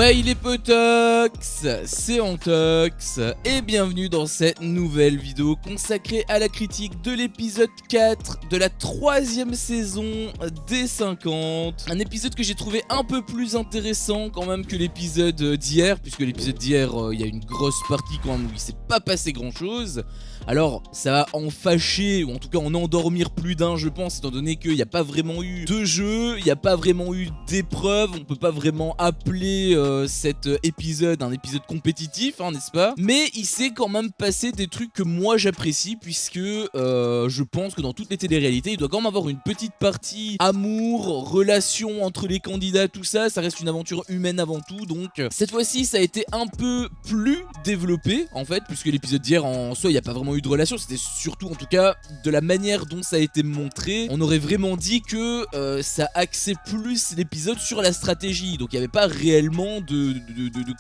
Ouais, il est potox, c'est Antox, et bienvenue dans cette nouvelle vidéo consacrée à la critique de l'épisode 4 de la 3ème saison des 50. Un épisode que j'ai trouvé un peu plus intéressant quand même que l'épisode d'hier, puisque l'épisode d'hier, il y a une grosse partie quand même où il s'est pas passé grand chose. Alors, ça va en fâcher, ou en tout cas en endormir plus d'un, je pense, étant donné qu'il n'y a pas vraiment eu de jeu, il n'y a pas vraiment eu d'épreuve, on peut pas vraiment appeler cet épisode un épisode compétitif, hein, n'est-ce pas? Mais il s'est quand même passé des trucs que moi j'apprécie, puisque je pense que dans toutes les téléréalités, il doit quand même avoir une petite partie amour, relation entre les candidats, tout ça, ça reste une aventure humaine avant tout, donc cette fois-ci ça a été un peu plus développé, en fait, puisque l'épisode d'hier en soi, il n'y a pas vraiment eu de relation, c'était surtout en tout cas de la manière dont ça a été montré, on aurait vraiment dit que ça axait plus l'épisode sur la stratégie, donc il n'y avait pas réellement de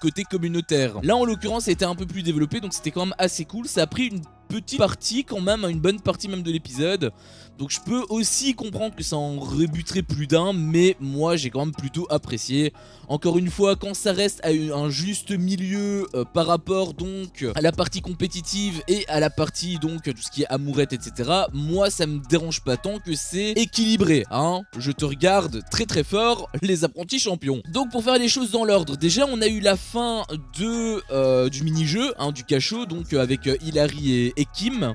côté communautaire. Là en l'occurrence ça a été un peu plus développé, donc c'était quand même assez cool, ça a pris une petite partie quand même, une bonne partie même de l'épisode, donc je peux aussi comprendre que ça en rebuterait plus d'un, mais moi j'ai quand même plutôt apprécié. Encore une fois, quand ça reste à un juste milieu par rapport donc à la partie compétitive et à la partie donc tout ce qui est amourette etc, moi ça me dérange pas tant que c'est équilibré, hein. Je te regarde très très fort, les apprentis champions. Donc pour faire les choses dans l'ordre, déjà on a eu la fin du mini-jeu, hein, du cachot, donc avec Hilary et Kim.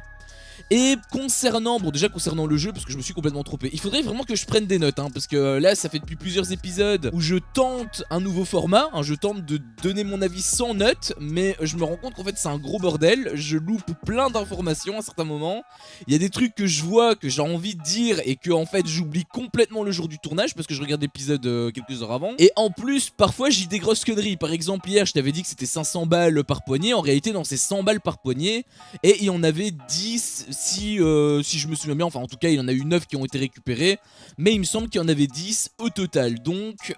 Et concernant le jeu, parce que je me suis complètement trompé, il faudrait vraiment que je prenne des notes, hein, parce que là ça fait depuis plusieurs épisodes où je tente un nouveau format, hein, je tente de donner mon avis sans notes, mais je me rends compte qu'en fait c'est un gros bordel, je loupe plein d'informations à certains moments, il y a des trucs que je vois, que j'ai envie de dire, et que en fait j'oublie complètement le jour du tournage, parce que je regarde l'épisode quelques heures avant, et en plus parfois j'ai des grosses conneries. Par exemple hier je t'avais dit que c'était 500 balles par poignée, en réalité non, c'est 100 balles par poignée, et il y en avait 10 si je me souviens bien, enfin en tout cas il y en a eu 9 qui ont été récupérés, mais il me semble qu'il y en avait 10 au total, donc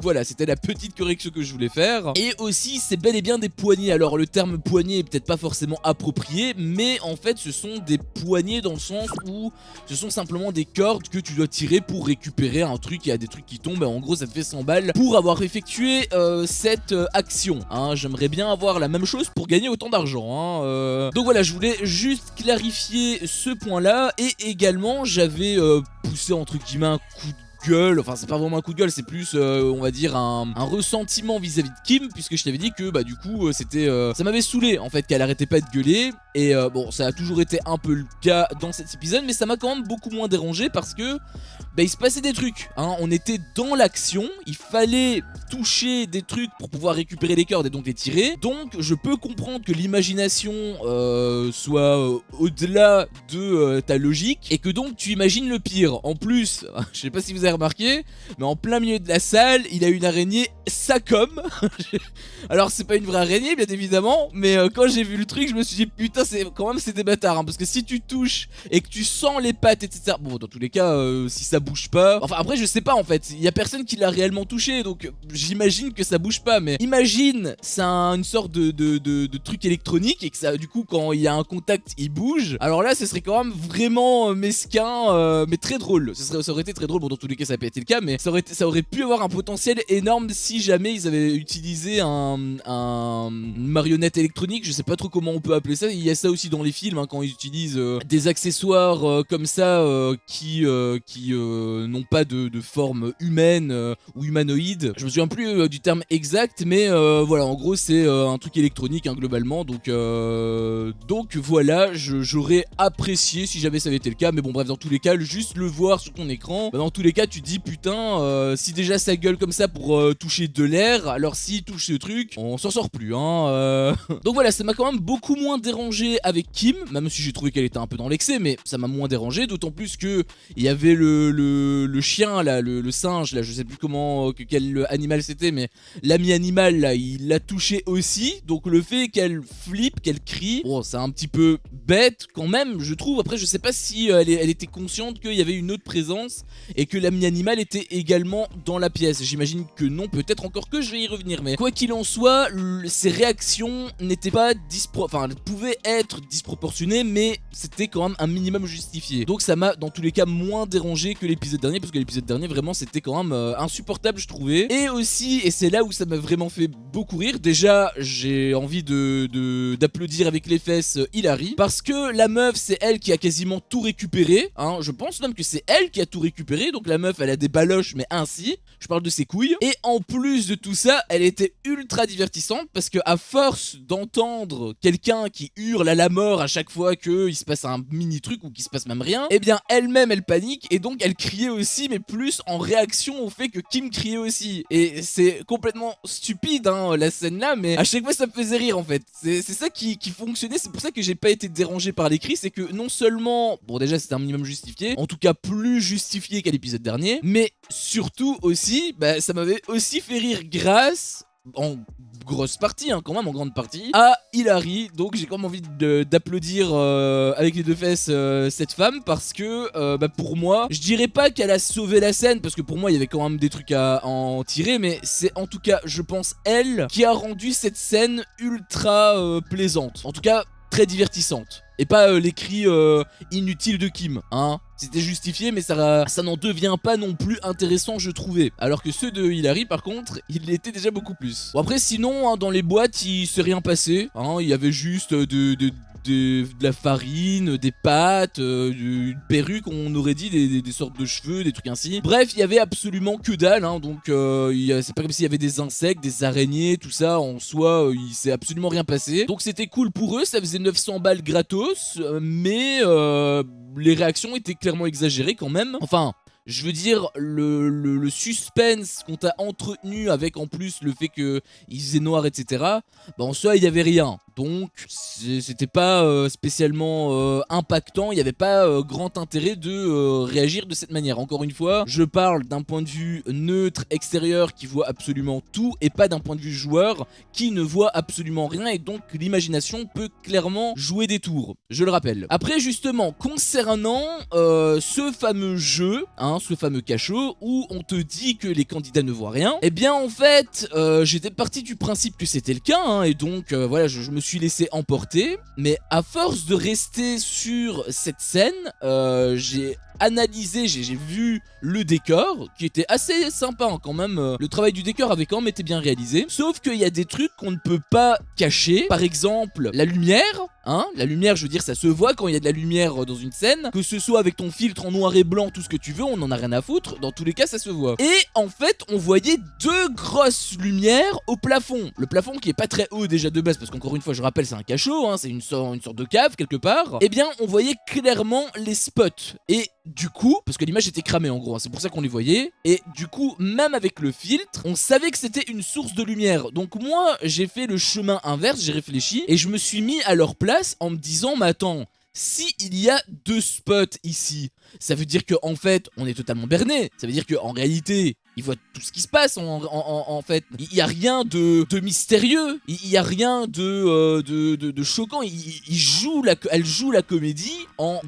voilà, c'était la petite correction que je voulais faire. Et aussi c'est bel et bien des poignées, alors le terme poignée est peut-être pas forcément approprié, mais en fait ce sont des poignées dans le sens où ce sont simplement des cordes que tu dois tirer pour récupérer un truc, il y a des trucs qui tombent, et en gros ça te fait 100 balles pour avoir effectué cette action, hein. J'aimerais bien avoir la même chose pour gagner autant d'argent, hein, donc voilà, je voulais juste clarifier ce point là, et également j'avais poussé entre guillemets un coup de gueule, enfin c'est pas vraiment un coup de gueule, c'est plus on va dire un ressentiment vis-à-vis de Kim, puisque je t'avais dit que bah du coup c'était ça m'avait saoulé en fait qu'elle arrêtait pas de gueuler, et bon ça a toujours été un peu le cas dans cet épisode, mais ça m'a quand même beaucoup moins dérangé parce que bah il se passait des trucs, hein. On était dans l'action, il fallait toucher des trucs pour pouvoir récupérer les cordes et donc les tirer, donc je peux comprendre que l'imagination soit au-delà de ta logique, et que donc tu imagines le pire. En plus, je sais pas si vous avez remarqué, mais en plein milieu de la salle, il y a une araignée Sacom. Alors c'est pas une vraie araignée bien évidemment, mais quand j'ai vu le truc je me suis dit putain c'est quand même c'est des bâtards, hein, parce que si tu touches et que tu sens les pattes etc, bon dans tous les cas si ça bouge pas, enfin après je sais pas en fait, il y a personne qui l'a réellement touché, donc j'imagine que ça bouge pas, mais imagine c'est une sorte de truc électronique et que ça du coup quand il y a un contact il bouge, alors là ce serait quand même vraiment mesquin, mais très drôle, ça aurait été très drôle. Bon dans tous les cas ça n'a pas été le cas, mais ça aurait pu avoir un potentiel énorme si jamais ils avaient utilisé une marionnette électronique, je sais pas trop comment on peut appeler ça, il y a ça aussi dans les films, hein, quand ils utilisent des accessoires comme ça qui n'ont pas de forme humaine ou humanoïde, je me souviens plus du terme exact, mais voilà en gros c'est un truc électronique, hein, globalement, donc voilà, j'aurais apprécié si jamais ça avait été le cas, mais bon bref dans tous les cas juste le voir sur ton écran, bah, dans tous les cas tu te dis putain si déjà ça gueule comme ça pour toucher de l'air, alors s'il touche ce truc on s'en sort plus, hein. Donc voilà, ça m'a quand même beaucoup moins dérangé avec Kim, même si j'ai trouvé qu'elle était un peu dans l'excès, mais ça m'a moins dérangé, d'autant plus que il y avait le chien là, le singe là, je sais plus comment quel animal c'était, mais l'ami animal là il l'a touché aussi, donc le fait qu'elle flippe, qu'elle crie, bon c'est un petit peu bête quand même je trouve. Après je sais pas si elle était consciente qu'il y avait une autre présence et que l'ami compagnie animale était également dans la pièce. J'imagine que non, peut-être encore que je vais y revenir, mais quoi qu'il en soit, ses réactions n'étaient pas elles pouvaient être disproportionnées, mais c'était quand même un minimum justifié. Donc ça m'a dans tous les cas moins dérangé que l'épisode dernier, parce que l'épisode dernier vraiment c'était quand même insupportable je trouvais. Et aussi, et c'est là où ça m'a vraiment fait beaucoup rire, déjà j'ai envie d'applaudir avec les fesses Hilary, parce que la meuf c'est elle qui a quasiment tout récupéré, hein, je pense même que c'est elle qui a tout récupéré, donc la meuf elle a des baloches mais ainsi, je parle de ses couilles. Et en plus de tout ça, elle était ultra divertissante, parce que à force d'entendre quelqu'un qui hurle à la mort à chaque fois qu'il se passe un mini truc ou qu'il se passe même rien, et bien elle-même elle panique, et donc elle criait aussi, mais plus en réaction au fait que Kim criait aussi. Et c'est complètement stupide hein, la scène là, mais à chaque fois ça me faisait rire en fait. C'est ça qui fonctionnait, c'est pour ça que j'ai pas été dérangé par les cris, c'est que non seulement, bon déjà c'était un minimum justifié, en tout cas plus justifié qu'à l'épisode dernier, mais surtout aussi, bah, ça m'avait aussi fait rire grâce, en grosse partie, hein, quand même en grande partie, à Hilary. Donc j'ai quand même envie d'applaudir avec les deux fesses cette femme, parce que bah, pour moi, je dirais pas qu'elle a sauvé la scène, parce que pour moi il y avait quand même des trucs à en tirer, mais c'est en tout cas je pense elle qui a rendu cette scène ultra plaisante, en tout cas très divertissante. Et pas les cris inutiles de Kim, hein. C'était justifié, mais ça n'en devient pas non plus intéressant, je trouvais. Alors que ceux de Hilary, par contre, ils l'étaient déjà beaucoup plus. Bon, après, sinon, hein, dans les boîtes, il s'est rien passé. Hein, il y avait juste de la farine, des pâtes, une perruque, on aurait dit des sortes de cheveux, des trucs ainsi. Bref, il y avait absolument que dalle, hein, donc c'est pas comme s'il y avait des insectes, des araignées, tout ça, en soi, il s'est absolument rien passé. Donc c'était cool pour eux, ça faisait 900 balles gratos, mais les réactions étaient clairement exagérées quand même. Enfin, je veux dire, le suspense qu'on t'a entretenu avec en plus le fait qu'il faisait noir, etc. Bah en soi, il n'y avait rien. Donc, c'était pas spécialement impactant. Il n'y avait pas grand intérêt de réagir de cette manière. Encore une fois, je parle d'un point de vue neutre, extérieur, qui voit absolument tout, et pas d'un point de vue joueur, qui ne voit absolument rien. Et donc, l'imagination peut clairement jouer des tours. Je le rappelle. Après, justement, concernant ce fameux jeu, hein, ce fameux cachot, où on te dit que les candidats ne voient rien, eh bien, en fait, j'étais parti du principe que c'était le cas, hein, et donc, voilà, je me suis laissé emporter, mais à force de rester sur cette scène, j'ai analysé, j'ai vu le décor qui était assez sympa hein, quand même. Le travail du décor avait quand même été bien réalisé, sauf qu'il y a des trucs qu'on ne peut pas cacher. Par exemple la lumière, hein, la lumière, je veux dire, ça se voit quand il y a de la lumière dans une scène, que ce soit avec ton filtre en noir et blanc, tout ce que tu veux, on en a rien à foutre, dans tous les cas ça se voit. Et en fait on voyait deux grosses lumières au plafond, le plafond qui est pas très haut déjà de base, parce qu'encore une fois je rappelle c'est un cachot, hein, c'est une sorte de cave quelque part. Et bien on voyait clairement les spots, et du coup, parce que l'image était cramée en gros, hein, c'est pour ça qu'on les voyait, et du coup, même avec le filtre, on savait que c'était une source de lumière. Donc moi, j'ai fait le chemin inverse, j'ai réfléchi, et je me suis mis à leur place en me disant, mais attends, si il y a deux spots ici, ça veut dire qu'en fait, on est totalement berné. Ça veut dire qu'en réalité, ils voient tout ce qui se passe en fait. Il n'y a rien de mystérieux, il n'y a rien de choquant. Elle joue la comédie en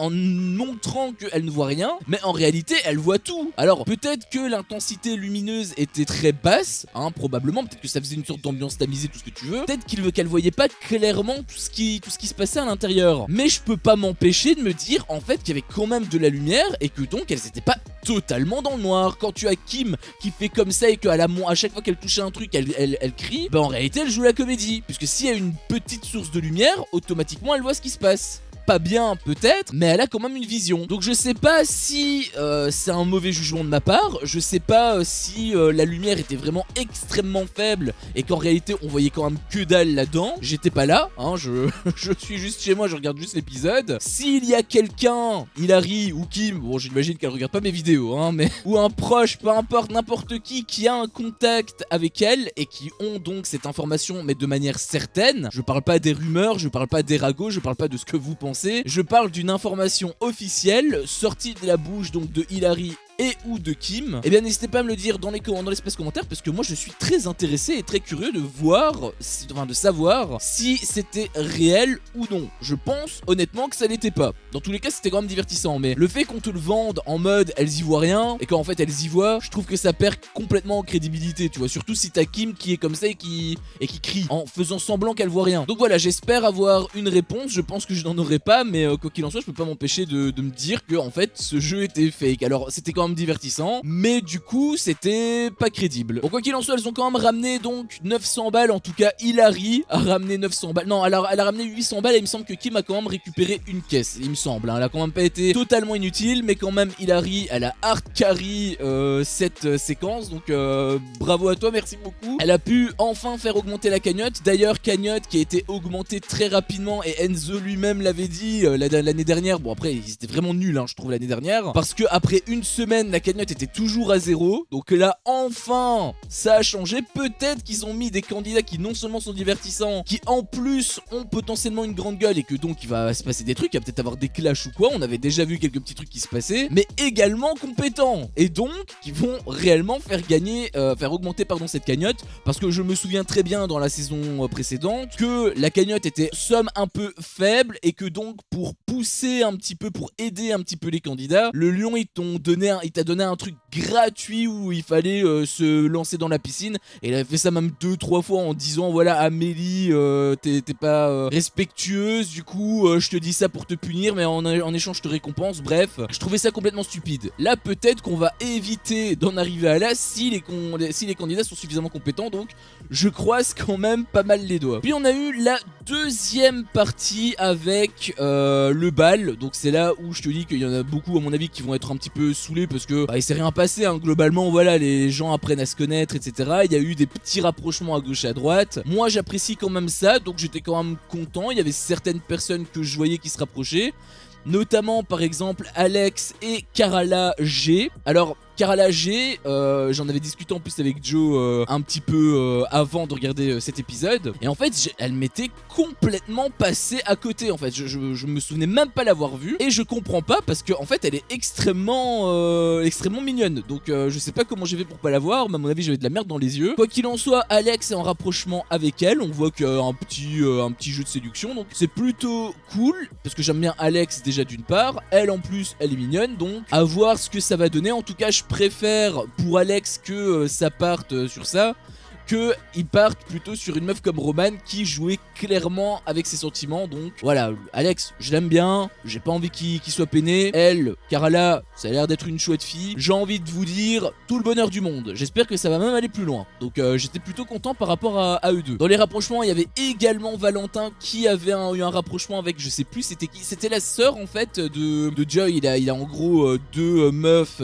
montrant qu'elle ne voit rien, mais en réalité elle voit tout. Alors peut-être que l'intensité lumineuse était très basse, hein, probablement, peut-être que ça faisait une sorte d'ambiance tamisée, tout ce que tu veux. Peut-être qu'elle voyait pas clairement tout ce qui se passait à l'intérieur. Mais je peux pas m'empêcher de me dire en fait qu'il y avait quand même de la lumière et que donc elles étaient pas totalement dans le noir. Quand tu as Kim qui fait comme ça et qu'à à chaque fois qu'elle touchait un truc elle crie, bah en réalité elle joue la comédie, puisque s'il y a une petite source de lumière, automatiquement elle voit ce qui se passe. Pas bien peut-être, mais elle a quand même une vision. Donc je sais pas si c'est un mauvais jugement de ma part, je sais pas si la lumière était vraiment extrêmement faible et qu'en réalité on voyait quand même que dalle là-dedans. J'étais pas là, hein, je suis juste chez moi, je regarde juste l'épisode. S'il y a quelqu'un, Hilary ou Kim, bon j'imagine qu'elle regarde pas mes vidéos, hein, mais ou un proche, peu importe, n'importe qui a un contact avec elle et qui ont donc cette information, mais de manière certaine, je parle pas des rumeurs, je parle pas des ragots, je parle pas de ce que vous pensez. Je parle d'une information officielle sortie de la bouche donc de Hilary et ou de Kim, eh bien n'hésitez pas à me le dire dans l'espace commentaire, parce que moi je suis très intéressé et très curieux de voir, de savoir si c'était réel ou non. Je pense honnêtement que ça l'était pas. Dans tous les cas c'était quand même divertissant, mais le fait qu'on te le vende en mode elles y voient rien, et qu'en fait elles y voient, je trouve que ça perd complètement en crédibilité, tu vois, surtout si t'as Kim qui est comme ça et qui crie en faisant semblant qu'elle voit rien. Donc voilà, j'espère avoir une réponse. Je pense que je n'en aurai pas, mais quoi qu'il en soit, je peux pas m'empêcher de me dire que en fait ce jeu était fake. Alors c'était quand même divertissant, mais du coup c'était pas crédible. Bon, quoi qu'il en soit, elles ont quand même ramené donc 900 balles. En tout cas Hilary a ramené 900 balles. Non, alors elle a ramené 800 balles et il me semble que Kim a quand même récupéré une caisse, il me semble, hein. Elle a quand même pas été totalement inutile, mais quand même Hilary elle a hard carry cette séquence, donc bravo à toi, merci beaucoup. Elle a pu enfin faire augmenter la cagnotte. D'ailleurs cagnotte qui a été augmentée très rapidement, et Enzo lui-même l'avait dit l'année dernière. Bon après ils étaient vraiment nuls, hein, je trouve, l'année dernière, parce que après une semaine la cagnotte était toujours à 0. Donc là enfin ça a changé. Peut-être qu'ils ont mis des candidats qui non seulement sont divertissants, qui en plus ont potentiellement une grande gueule, et que donc il va se passer des trucs, il va peut-être avoir des clashs ou quoi, on avait déjà vu quelques petits trucs qui se passaient, mais également compétents, et donc qui vont réellement faire gagner, faire augmenter pardon cette cagnotte. Parce que je me souviens très bien dans la saison précédente que la cagnotte était somme un peu faible, et que donc pour pousser un petit peu, pour aider un petit peu les candidats, le Lion il t'a donné un truc gratuit où il fallait se lancer dans la piscine, et il avait fait ça même 2-3 fois en disant voilà Amélie t'es pas respectueuse, du coup je te dis ça pour te punir, mais en échange je te récompense. Bref, je trouvais ça complètement stupide. Là peut-être qu'on va éviter d'en arriver à là si les candidats sont suffisamment compétents, donc je croise quand même pas mal les doigts. Puis on a eu la deuxième partie avec le bal. Donc c'est là où je te dis qu'il y en a beaucoup à mon avis qui vont être un petit peu saoulés, parce que il s'est rien passé, hein. Globalement voilà, les gens apprennent à se connaître, etc. Il y a eu des petits rapprochements à gauche et à droite. Moi j'apprécie quand même ça, donc j'étais quand même content. Il y avait certaines personnes que je voyais qui se rapprochaient, notamment par exemple Alex et Karala G. Alors Karala G, j'en avais discuté en plus avec Joe un petit peu avant de regarder cet épisode, et en fait elle m'était complètement passée à côté. En fait je me souvenais même pas l'avoir vue, et je comprends pas, parce que en fait elle est extrêmement mignonne. Donc je sais pas comment j'ai fait pour pas la voir, mais à mon avis j'avais de la merde dans les yeux. Quoi qu'il en soit, Alex est en rapprochement avec elle, on voit qu'il y a un petit jeu de séduction, donc c'est plutôt cool, parce que j'aime bien Alex déjà d'une part, elle en plus elle est mignonne, donc à voir ce que ça va donner. En tout cas je préfère pour Alex que ça parte sur ça, qu'ils partent plutôt sur une meuf comme Roman qui jouait clairement avec ses sentiments. Donc voilà, Alex je l'aime bien, j'ai pas envie qu'il soit peiné. Elle, Karala, ça a l'air d'être une chouette fille. J'ai envie de vous dire tout le bonheur du monde, j'espère que ça va même aller plus loin. Donc j'étais plutôt content par rapport à eux deux. Dans les rapprochements il y avait également Valentin qui avait eu un rapprochement avec, je sais plus c'était qui, c'était la sœur en fait de Joy. Il a en gros deux meufs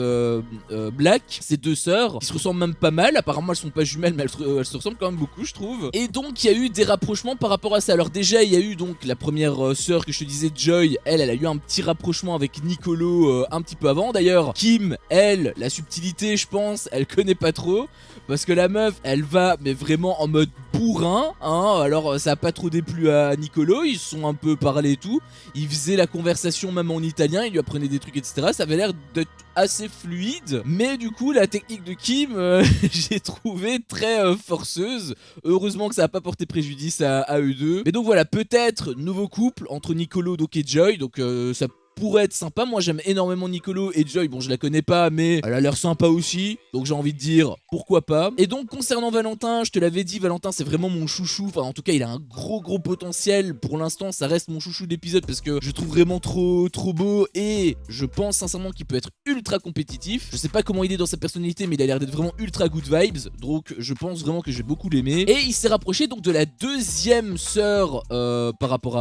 black, ces deux sœurs qui se ressemblent même pas mal. Apparemment elles sont pas jumelles, mais elles se ressemblent quand même beaucoup je trouve. Et donc il y a eu des rapprochements par rapport à ça. Alors déjà il y a eu donc la première sœur que je te disais, Joy, elle a eu un petit rapprochement avec Nicolo un petit peu avant. D'ailleurs Kim, elle, la subtilité je pense, elle connaît pas trop, parce que la meuf elle va mais vraiment en mode bourrin, hein. Alors ça a pas trop déplu à Nicolo, ils se sont un peu parlé et tout, ils faisaient la conversation même en italien, ils lui apprenaient des trucs etc. Ça avait l'air d'être assez fluide, mais du coup la technique de Kim j'ai trouvé très forceuse. Heureusement que ça a pas porté préjudice à eux deux. Mais donc voilà, peut-être nouveau couple entre Nicolo donc, et Joy, donc ça pourrait être sympa. Moi j'aime énormément Nicolo, et Joy bon je la connais pas mais elle a l'air sympa aussi, donc j'ai envie de dire pourquoi pas. Et donc concernant Valentin, je te l'avais dit, Valentin c'est vraiment mon chouchou, enfin en tout cas il a un gros potentiel. Pour l'instant ça reste mon chouchou d'épisode, parce que je le trouve vraiment trop beau, et je pense sincèrement qu'il peut être ultra compétitif. Je sais pas comment il est dans sa personnalité, mais il a l'air d'être vraiment ultra good vibes, donc je pense vraiment que je vais beaucoup l'aimer. Et il s'est rapproché donc de la deuxième sœur par rapport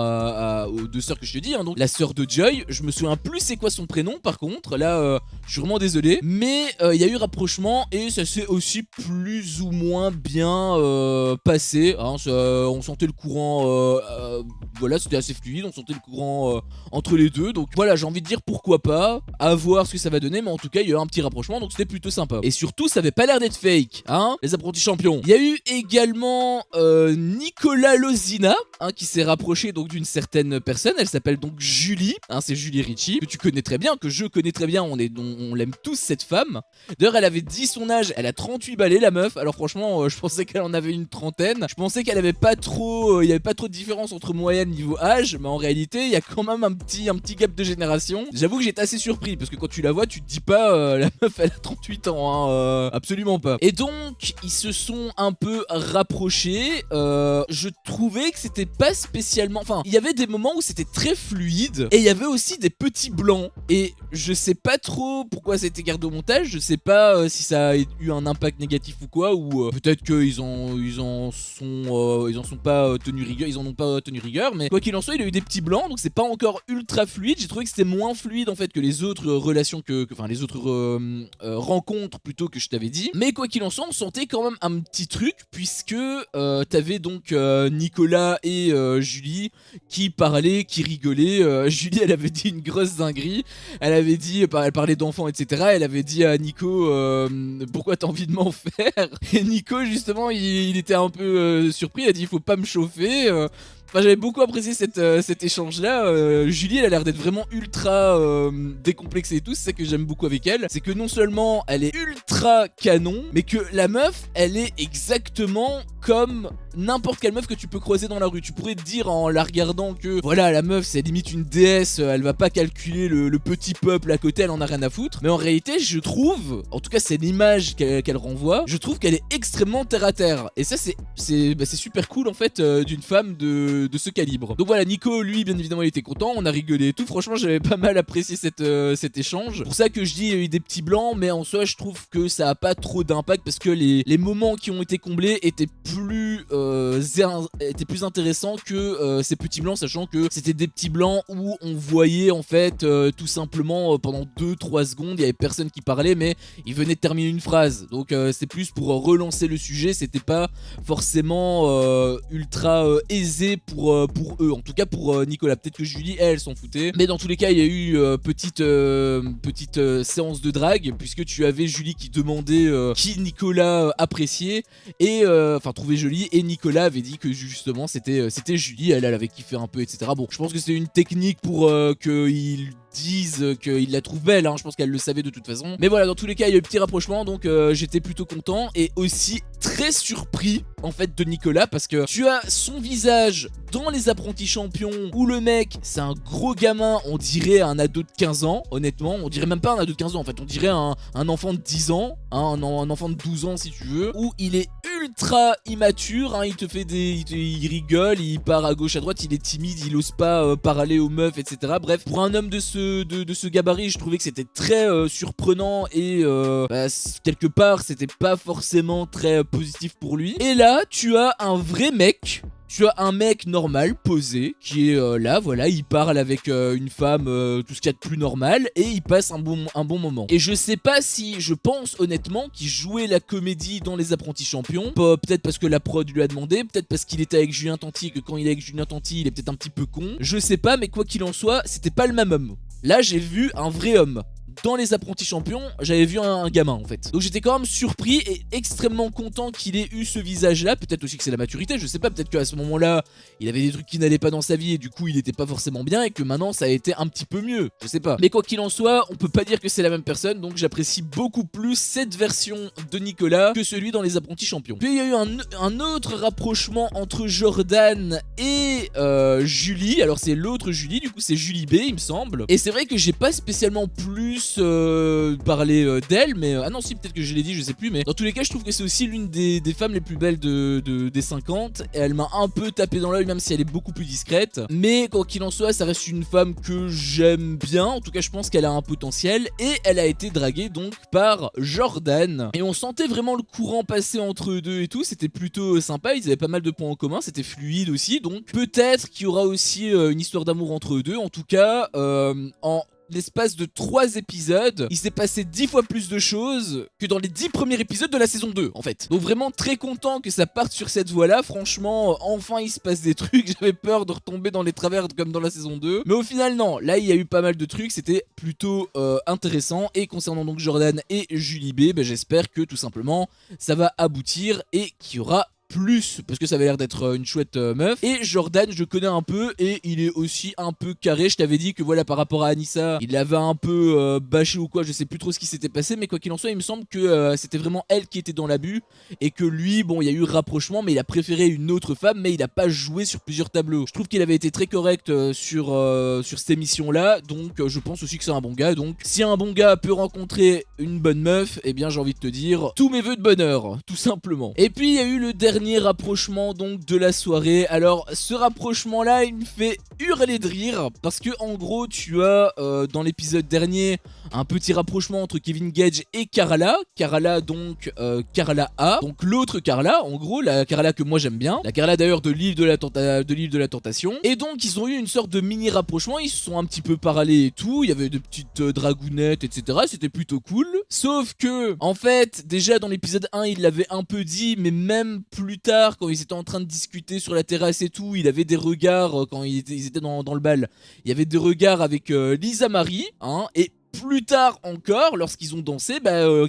aux deux sœurs que je te dis, hein, donc la sœur de Joy. Je me souviens plus c'est quoi son prénom par contre, là je suis vraiment désolé, mais il y a eu rapprochement et ça s'est aussi plus ou moins bien passé, hein. On sentait le courant, voilà, c'était assez fluide, on sentait le courant entre les deux, donc voilà, j'ai envie de dire pourquoi pas, à voir ce que ça va donner, mais en tout cas il y a eu un petit rapprochement, donc c'était plutôt sympa. Et surtout ça avait pas l'air d'être fake, hein, les apprentis champions. Il y a eu également Nicolas Lozina, hein, qui s'est rapproché donc d'une certaine personne, elle s'appelle donc Julie, hein, c'est Julie Julie Ricci, que tu connais très bien, que je connais très bien, on l'aime tous cette femme. D'ailleurs elle avait dit son âge, elle a 38 balais la meuf, alors franchement je pensais qu'elle en avait une trentaine, je pensais qu'elle avait pas trop, il y avait pas trop de différence entre moi et elle niveau âge, mais en réalité il y a quand même un petit gap de génération. J'avoue que j'étais assez surpris, parce que quand tu la vois tu te dis pas la meuf elle a 38 ans, hein, absolument pas. Et donc ils se sont un peu rapprochés, je trouvais que c'était pas spécialement, enfin il y avait des moments où c'était très fluide, et il y avait aussi des petits blancs, et je sais pas trop pourquoi c'était gardé au montage, je sais pas si ça a eu un impact négatif ou quoi, ou peut-être qu'ils en sont pas tenu rigueur, ils en ont pas tenu rigueur, mais quoi qu'il en soit il a eu des petits blancs, donc c'est pas encore ultra fluide. J'ai trouvé que c'était moins fluide en fait que les autres relations enfin les autres rencontres plutôt que je t'avais dit, mais quoi qu'il en soit on sentait quand même un petit truc, puisque t'avais donc Nicolas et Julie qui parlaient, qui rigolaient. Julie elle avait dit une grosse dinguerie, elle avait dit, elle parlait d'enfants etc, elle avait dit à Nico pourquoi t'as envie de m'en faire, et Nico justement il était un peu surpris, il a dit il faut pas me chauffer. Enfin, j'avais beaucoup apprécié cet échange là. Julie elle a l'air d'être vraiment ultra décomplexée et tout, c'est ça que j'aime beaucoup avec elle, c'est que non seulement elle est ultra canon, mais que la meuf elle est exactement comme n'importe quelle meuf que tu peux croiser dans la rue. Tu pourrais te dire en la regardant que voilà la meuf c'est limite une déesse, elle va pas calculer le petit peuple à côté, elle en a rien à foutre, mais en réalité je trouve, en tout cas c'est l'image qu'elle renvoie, je trouve qu'elle est extrêmement terre à terre, et ça c'est super cool en fait d'une femme de ce calibre. Donc voilà, Nico lui bien évidemment il était content, on a rigolé et tout, franchement j'avais pas mal apprécié cet échange. Pour ça que je dis il y a eu des petits blancs, mais en soi je trouve que ça a pas trop d'impact, parce que les moments qui ont été comblés étaient plus intéressants que ces petits blancs, sachant que c'était des petits blancs où on voyait en fait tout simplement pendant 2-3 secondes il y avait personne qui parlait, mais il venait de terminer une phrase, donc c'est plus pour relancer le sujet, c'était pas forcément ultra aisé pour eux, en tout cas pour Nicolas. Peut-être que Julie elle s'en foutait, mais dans tous les cas il y a eu petite séance de drague, puisque tu avais Julie qui demandait qui Nicolas appréciait, et enfin trouvait jolie, et Nicolas avait dit que justement c'était Julie, elle avait kiffé un peu etc. Bon, je pense que c'était une technique pour qu'il disent qu'il la trouve belle, hein. Je pense qu'elle le savait de toute façon, mais voilà, dans tous les cas il y a eu un petit rapprochement, donc j'étais plutôt content, et aussi très surpris en fait de Nicolas, parce que tu as son visage dans Les Apprentis Champions où le mec c'est un gros gamin, on dirait un ado de 15 ans, honnêtement on dirait même pas un ado de 15 ans en fait, on dirait un enfant de 10 ans, hein, un enfant de 12 ans si tu veux, où il est ultra immature, hein, il te fait il rigole, il part à gauche à droite, il est timide, il ose pas parler aux meufs etc. Bref, pour un homme de ce gabarit je trouvais que c'était très surprenant, et quelque part c'était pas forcément très positif pour lui. Et là tu as un vrai mec, tu as un mec normal, posé, qui est là, voilà, il parle avec une femme, tout ce qu'il y a de plus normal, et il passe un bon moment. Et je sais pas si, je pense honnêtement qu'il jouait la comédie dans Les Apprentis Champions, peut-être parce que la prod lui a demandé, peut-être parce qu'il était avec Julien Tanti, et que quand il est avec Julien Tanti, il est peut-être un petit peu con, je sais pas, mais quoi qu'il en soit, c'était pas le même homme. Là j'ai vu un vrai homme. Dans Les Apprentis Champions, j'avais vu un gamin en fait. Donc j'étais quand même surpris et extrêmement content qu'il ait eu ce visage là. Peut-être aussi que c'est la maturité, je sais pas, peut-être qu'à ce moment là il avait des trucs qui n'allaient pas dans sa vie, et du coup il était pas forcément bien, et que maintenant ça a été un petit peu mieux, je sais pas. Mais quoi qu'il en soit, on peut pas dire que c'est la même personne, donc j'apprécie beaucoup plus cette version de Nicolas que celui dans Les Apprentis Champions. Puis il y a eu un autre rapprochement entre Jordan et Julie. Alors c'est l'autre Julie, du coup c'est Julie B il me semble. Et c'est vrai que j'ai pas spécialement plus parler d'elle, mais ah non si peut-être que je l'ai dit, je sais plus, mais dans tous les cas je trouve que c'est aussi l'une des femmes les plus belles des 50, et elle m'a un peu tapé dans l'œil, même si elle est beaucoup plus discrète, mais quoi qu'il en soit ça reste une femme que j'aime bien, en tout cas je pense qu'elle a un potentiel, et elle a été draguée donc par Jordan, et on sentait vraiment le courant passer entre eux deux et tout, c'était plutôt sympa, ils avaient pas mal de points en commun, c'était fluide aussi, donc peut-être qu'il y aura aussi une histoire d'amour entre eux deux. En tout cas en l'espace de 3 épisodes, il s'est passé 10 fois plus de choses que dans les 10 premiers épisodes de la saison 2 en fait. Donc vraiment très content que ça parte sur cette voie là, franchement enfin il se passe des trucs, j'avais peur de retomber dans les travers comme dans la saison 2, mais au final non, là il y a eu pas mal de trucs, c'était plutôt intéressant. Et concernant donc Jordan et Julie B, j'espère que tout simplement ça va aboutir et qu'il y aura plus parce que ça avait l'air d'être une chouette meuf. Et Jordan, je connais un peu et il est aussi un peu carré. Je t'avais dit que voilà, par rapport à Anissa, il l'avait un peu bâché ou quoi, je sais plus trop ce qui s'était passé, mais quoi qu'il en soit, il me semble que c'était vraiment elle qui était dans l'abus et que lui, bon, il y a eu rapprochement, mais il a préféré une autre femme, mais il a pas joué sur plusieurs tableaux. Je trouve qu'il avait été très correct sur cette émission-là, donc je pense aussi que c'est un bon gars. Donc si un bon gars peut rencontrer une bonne meuf, eh bien j'ai envie de te dire tous mes vœux de bonheur, tout simplement. Et puis il y a eu le dernier rapprochement donc de la soirée. Alors ce rapprochement là il me fait hurler de rire parce que en gros tu as dans l'épisode dernier un petit rapprochement entre Kevin Gage et Carla. Carla donc Carla A, donc l'autre Carla, en gros la Carla que moi j'aime bien, la Carla d'ailleurs de l'île de la tentation. Et donc ils ont eu une sorte de mini rapprochement, ils se sont un petit peu parlé et tout, il y avait de petites dragounettes etc, c'était plutôt cool. Sauf que en fait déjà dans l'épisode 1 il l'avait un peu dit, mais même plus tard quand ils étaient en train de discuter sur la terrasse et tout, il avait des regards quand ils étaient dans le bal, il y avait des regards avec Lisa Marie hein, et plus tard encore, lorsqu'ils ont dansé,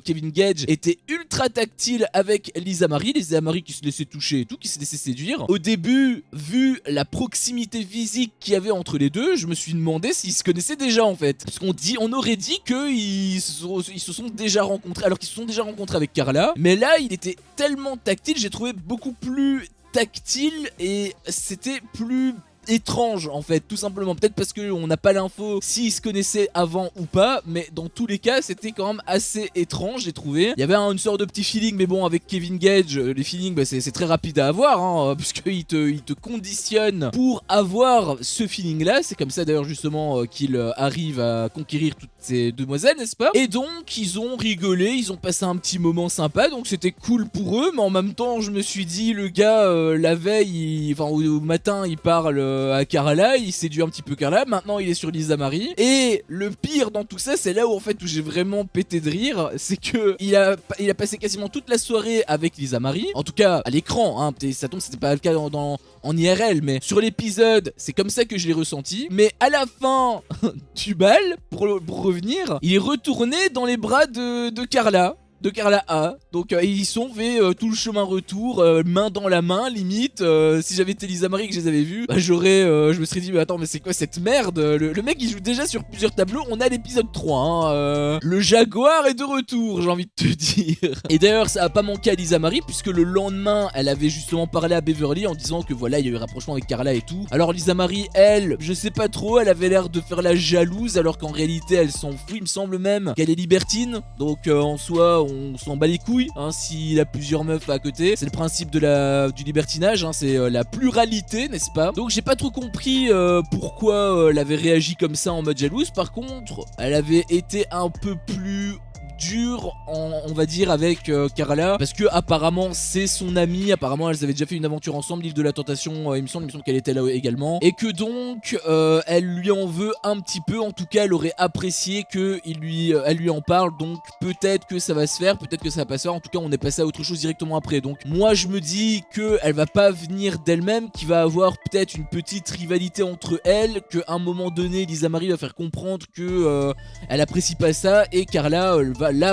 Kevin Gage était ultra tactile avec Lisa Marie qui se laissait toucher et tout, qui se laissait séduire. Au début, vu la proximité physique qu'il y avait entre les deux, je me suis demandé s'ils se connaissaient déjà en fait. Parce on aurait dit qu'ils se sont déjà rencontrés, alors qu'ils se sont déjà rencontrés avec Carla. Mais là, il était tellement tactile, j'ai trouvé beaucoup plus tactile et c'était plus étrange en fait, tout simplement. Peut-être parce qu'on n'a pas l'info s'ils se connaissaient avant ou pas, mais dans tous les cas c'était quand même assez étrange, j'ai trouvé. Il y avait une sorte de petit feeling, mais bon, avec Kevin Gage les feelings c'est très rapide à avoir hein, puisqu'il te conditionne pour avoir ce feeling là. C'est comme ça d'ailleurs justement qu'il arrive à conquérir toutes ces demoiselles, n'est-ce pas? Et donc ils ont rigolé, ils ont passé un petit moment sympa, donc c'était cool pour eux. Mais en même temps je me suis dit, le gars la veille, au matin il parle à Carla, il séduit un petit peu Carla, maintenant il est sur Lisa Marie. Et le pire dans tout ça, c'est là où en fait où j'ai vraiment pété de rire, c'est que il a passé quasiment toute la soirée avec Lisa Marie, en tout cas à l'écran hein, ça tombe c'était pas le cas en IRL, mais sur l'épisode c'est comme ça que je l'ai ressenti. Mais à la fin du bal, pour revenir, il est retourné dans les bras de Carla A. Donc ils sont fait tout le chemin retour, main dans la main limite. Si j'avais été Lisa Marie que je les avais vus, je me serais dit mais attends, mais c'est quoi cette merde? Le mec il joue déjà sur plusieurs tableaux. On a l'épisode 3 hein, le Jaguar est de retour, j'ai envie de te dire. Et d'ailleurs ça a pas manqué à Lisa Marie, puisque le lendemain elle avait justement parlé à Beverly en disant que voilà il y a eu rapprochement avec Carla et tout. Alors Lisa Marie elle, je sais pas trop, elle avait l'air de faire la jalouse, alors qu'en réalité elle s'en fout. Il me semble même qu'elle est libertine, donc en soi on s'en bat les couilles hein, s'il a plusieurs meufs à côté. C'est le principe du libertinage hein, c'est la pluralité, n'est-ce pas? Donc j'ai pas trop compris pourquoi elle avait réagi comme ça en mode jalouse. Par contre elle avait été un peu plus dur on va dire avec Carla, parce que apparemment c'est son amie, apparemment elles avaient déjà fait une aventure ensemble, l'île de la tentation, il me semble qu'elle était là également, et que donc elle lui en veut un petit peu. En tout cas elle aurait apprécié que elle lui en parle, donc peut-être que ça va se faire, peut-être que ça va pas se faire. En tout cas on est passé à autre chose directement après, donc moi je me dis que elle va pas venir d'elle-même, qu'il va avoir peut-être une petite rivalité entre elles, qu'à un moment donné Lisa Marie va faire comprendre que elle apprécie pas ça, et Carla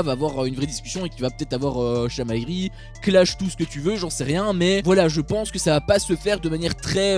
va avoir une vraie discussion et qui va peut-être avoir chamaillerie, clash, tout ce que tu veux, j'en sais rien. Mais voilà, je pense que ça va pas se faire de manière très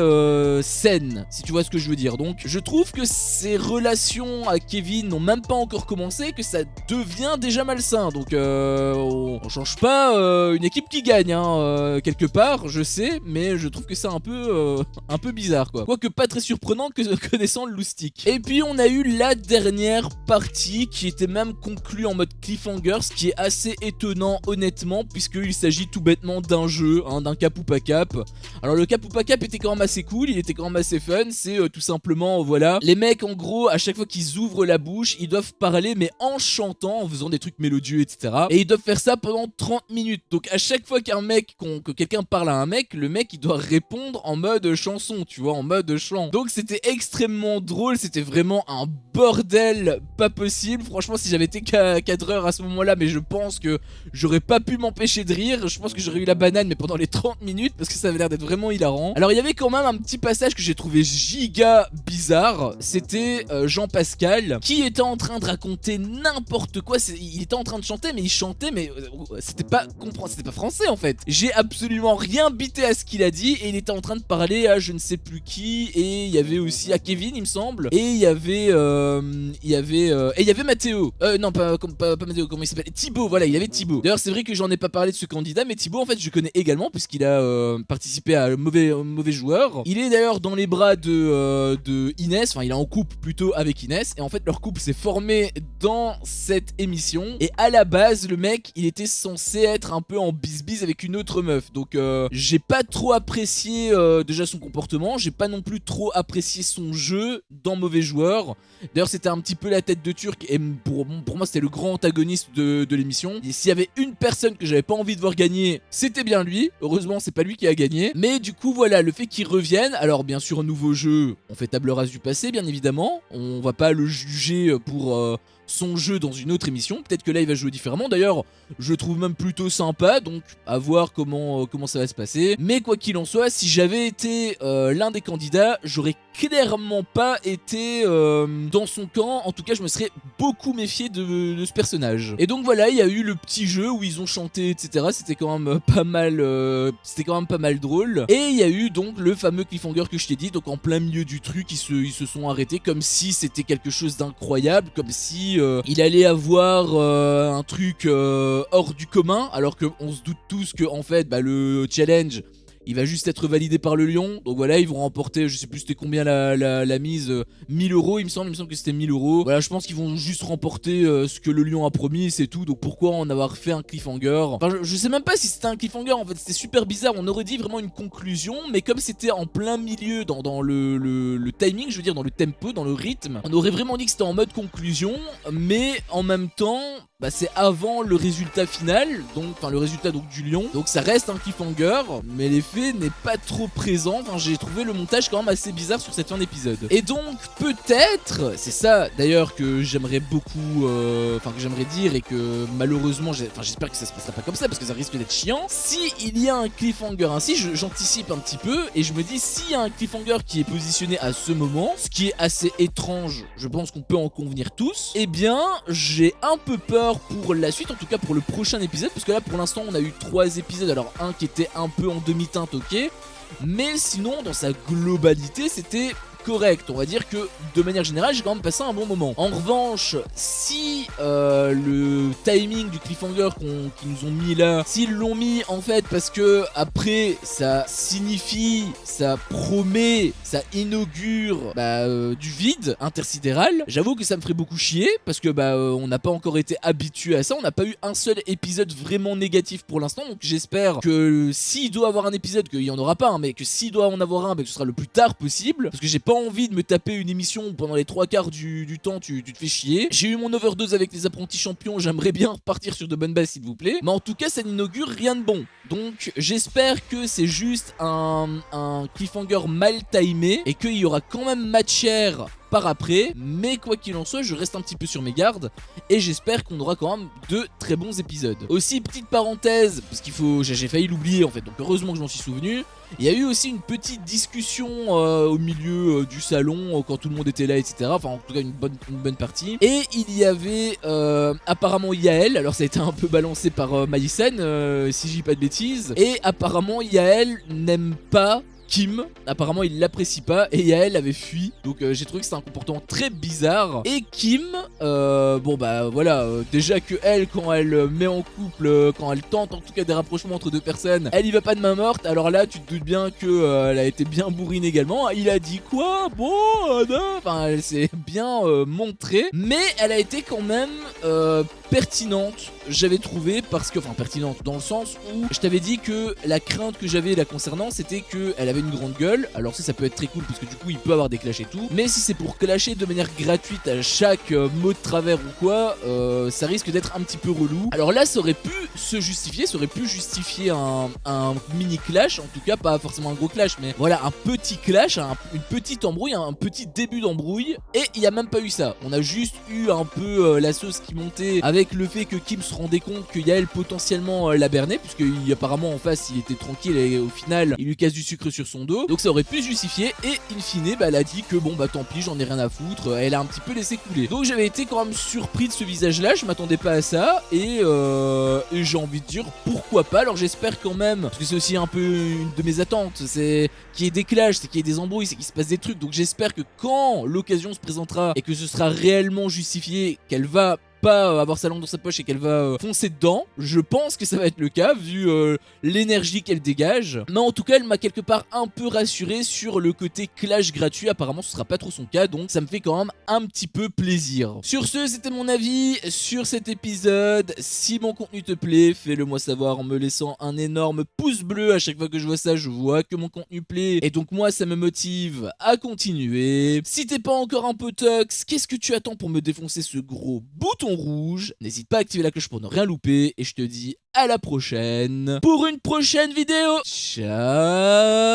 saine, si tu vois ce que je veux dire. Donc je trouve que ces relations à Kevin n'ont même pas encore commencé, que ça devient déjà malsain. Donc on change pas une équipe qui gagne hein, quelque part, je sais, mais je trouve que c'est un peu bizarre quoi. Quoique pas très surprenant connaissant le loustic. Et puis on a eu la dernière partie qui était même conclue en mode cliffhanger, ce qui est assez étonnant honnêtement, puisqu'il s'agit tout bêtement d'un jeu, hein, d'un cap ou pas cap. Alors le cap ou pas cap était quand même assez cool, il était quand même assez fun. C'est tout simplement voilà, les mecs en gros à chaque fois qu'ils ouvrent la bouche ils doivent parler, mais en chantant, en faisant des trucs mélodieux etc, et ils doivent faire ça pendant 30 minutes. Donc à chaque fois que quelqu'un parle à un mec, le mec il doit répondre en mode chanson, tu vois, en mode chant. Donc c'était extrêmement drôle, c'était vraiment un bordel pas possible. Franchement si j'avais été cadreur erreur à ce moment-là, mais je pense que j'aurais pas pu m'empêcher de rire. Je pense que j'aurais eu la banane, mais pendant les 30 minutes, parce que ça avait l'air d'être vraiment hilarant. Alors il y avait quand même un petit passage que j'ai trouvé giga bizarre. C'était Jean-Pascal qui était en train de raconter n'importe quoi. Il était en train de chanter, mais il chantait, mais c'était pas français en fait. J'ai absolument rien bité à ce qu'il a dit, et il était en train de parler à je ne sais plus qui, et il y avait aussi à Kevin, il me semble, et il y avait Mathéo. Non, pas Mathéo, comment il s'appelle, Thibaut, voilà, il y avait Thibaut. D'ailleurs, c'est vrai que j'en ai pas parlé de ce candidat, mais Thibaut, en fait, je connais également, puisqu'il a participé à mauvais joueur. Il est d'ailleurs dans les bras de Inès, enfin, il est en couple plutôt avec Inès, et en fait, leur couple s'est formé dans cette émission, et à la base, le mec, il était censé être un peu en bis-bis avec une autre meuf. Donc, j'ai pas trop apprécié déjà son comportement, j'ai pas non plus trop apprécié son jeu dans Mauvais Joueur. D'ailleurs, c'était un petit peu la tête de Turc, et pour moi, c'était le grand antagoniste de l'émission. Et s'il y avait une personne que j'avais pas envie de voir gagner, c'était bien lui. Heureusement, c'est pas lui qui a gagné. Mais du coup, voilà, le fait qu'il revienne, alors bien sûr, un nouveau jeu, on fait table rase du passé, bien évidemment. On va pas le juger pour son jeu dans une autre émission. Peut-être que là, il va jouer différemment. D'ailleurs, je le trouve même plutôt sympa, donc à voir comment ça va se passer. Mais quoi qu'il en soit, si j'avais été l'un des candidats, j'aurais clairement pas été dans son camp. En tout cas, je me serais beaucoup méfié de ce personnage. Et donc voilà, il y a eu le petit jeu où ils ont chanté, etc. C'était quand même pas mal drôle. Et il y a eu donc le fameux cliffhanger que je t'ai dit. Donc en plein milieu du truc, ils se sont arrêtés comme si c'était quelque chose d'incroyable, comme si il allait avoir un truc hors du commun, alors qu'on se doute tous que en fait, le challenge, il va juste être validé par le lion. Donc voilà, ils vont remporter, je sais plus c'était combien la mise, 1000 euros il me semble que c'était 1000 euros. Voilà, je pense qu'ils vont juste remporter ce que le lion a promis, c'est tout. Donc pourquoi en avoir fait un cliffhanger? Enfin, je sais même pas si c'était un cliffhanger, en fait c'était super bizarre. On aurait dit vraiment une conclusion, mais comme c'était en plein milieu dans le timing, je veux dire dans le tempo, dans le rythme, on aurait vraiment dit que c'était en mode conclusion, mais en même temps, c'est avant le résultat final, donc enfin le résultat donc du lion. Donc ça reste un cliffhanger, mais l'effet n'est pas trop présent. Enfin, j'ai trouvé le montage quand même assez bizarre sur cette fin d'épisode. Et donc peut-être, c'est ça d'ailleurs que j'aimerais beaucoup, que j'aimerais dire, et que malheureusement, j'espère que ça se passera pas comme ça parce que ça risque d'être chiant. Si il y a un cliffhanger ainsi, j'anticipe un petit peu et je me dis, s'il y a un cliffhanger qui est positionné à ce moment, ce qui est assez étrange, je pense qu'on peut en convenir tous, eh bien j'ai un peu peur pour la suite, en tout cas pour le prochain épisode, parce que là pour l'instant on a eu 3 épisodes, alors un qui était un peu en demi-teinte, ok, mais sinon dans sa globalité c'était correct. On va dire que de manière générale j'ai quand même passé un bon moment. En revanche, si le timing du cliffhanger qu'ils nous ont mis là, s'ils l'ont mis en fait parce que après ça signifie, ça promet, ça inaugure du vide intersidéral, j'avoue que ça me ferait beaucoup chier parce que on n'a pas encore été habitué à ça, on n'a pas eu un seul épisode vraiment négatif pour l'instant, donc j'espère que s'il doit avoir un épisode, qu'il n'y en aura pas, hein, mais que s'il doit en avoir un, que ce sera le plus tard possible, parce que j'ai pas envie de me taper une émission où pendant les 3/4 du temps tu te fais chier. J'ai eu mon overdose avec les apprentis champions, j'aimerais bien repartir sur de bonnes bases s'il vous plaît, mais en tout cas ça n'inaugure rien de bon. Donc j'espère que c'est juste un cliffhanger mal timé et qu'il y aura quand même matière par après, mais quoi qu'il en soit, je reste un petit peu sur mes gardes et j'espère qu'on aura quand même de très bons épisodes. Aussi, petite parenthèse, parce j'ai failli l'oublier en fait, donc heureusement que je m'en suis souvenu. Il y a eu aussi une petite discussion au milieu du salon quand tout le monde était là, etc. Enfin, en tout cas, une bonne partie. Et il y avait apparemment Yael. Alors, ça a été un peu balancé par Maïsen, si je dis pas de bêtises. Et apparemment, Yael n'aime pas Kim, apparemment il l'apprécie pas et Yael avait fui, donc j'ai trouvé que c'était un comportement très bizarre. Et Kim, déjà que elle, quand elle met en couple, quand elle tente en tout cas des rapprochements entre deux personnes, elle y va pas de main morte. Alors là tu te doutes bien que elle a été bien bourrine également. Il a dit quoi, bon, non, enfin elle s'est bien montrée, mais elle a été quand même pertinente, j'avais trouvé, parce que, enfin pertinente dans le sens où je t'avais dit que la crainte que j'avais la concernant, c'était qu'elle avait une grande gueule, alors ça peut être très cool parce que du coup il peut avoir des clashs et tout. Mais si c'est pour clasher de manière gratuite à chaque mot de travers ou quoi, ça risque d'être un petit peu relou. Alors là ça aurait pu se justifier, un mini clash, en tout cas pas forcément un gros clash, mais voilà un petit clash, une petite embrouille, un petit début d'embrouille. Et il n'y a même pas eu ça, on a juste eu un peu la sauce qui montait avec le fait que Kim se rendait compte que Yael potentiellement la bernait, puisque apparemment en face il était tranquille et au final il lui casse du sucre sur son dos. Donc ça aurait pu se justifier et in fine elle a dit que bon bah tant pis, j'en ai rien à foutre, elle a un petit peu laissé couler. Donc j'avais été quand même surpris de ce visage là, je m'attendais pas à ça et j'ai envie de dire pourquoi pas. Alors j'espère quand même, parce que c'est aussi un peu une de mes attentes, c'est qu'il y ait des clashs, c'est qu'il y ait des embrouilles, c'est qu'il se passe des trucs. Donc j'espère que quand l'occasion se présentera et que ce sera réellement justifié, qu'elle va pas avoir sa langue dans sa poche et qu'elle va foncer dedans. Je pense que ça va être le cas vu l'énergie qu'elle dégage. Mais en tout cas elle m'a quelque part un peu rassuré sur le côté clash gratuit. Apparemment ce sera pas trop son cas, donc ça me fait quand même un petit peu plaisir. Sur ce, c'était mon avis sur cet épisode. Si mon contenu te plaît, fais-le moi savoir en me laissant un énorme pouce bleu. À chaque fois que je vois ça, je vois que mon contenu plaît et donc moi ça me motive à continuer. Si t'es pas encore un peu tox, qu'est-ce que tu attends pour me défoncer ce gros bouton rouge? N'hésite pas à activer la cloche pour ne rien louper et je te dis à la prochaine pour une prochaine vidéo. Ciao.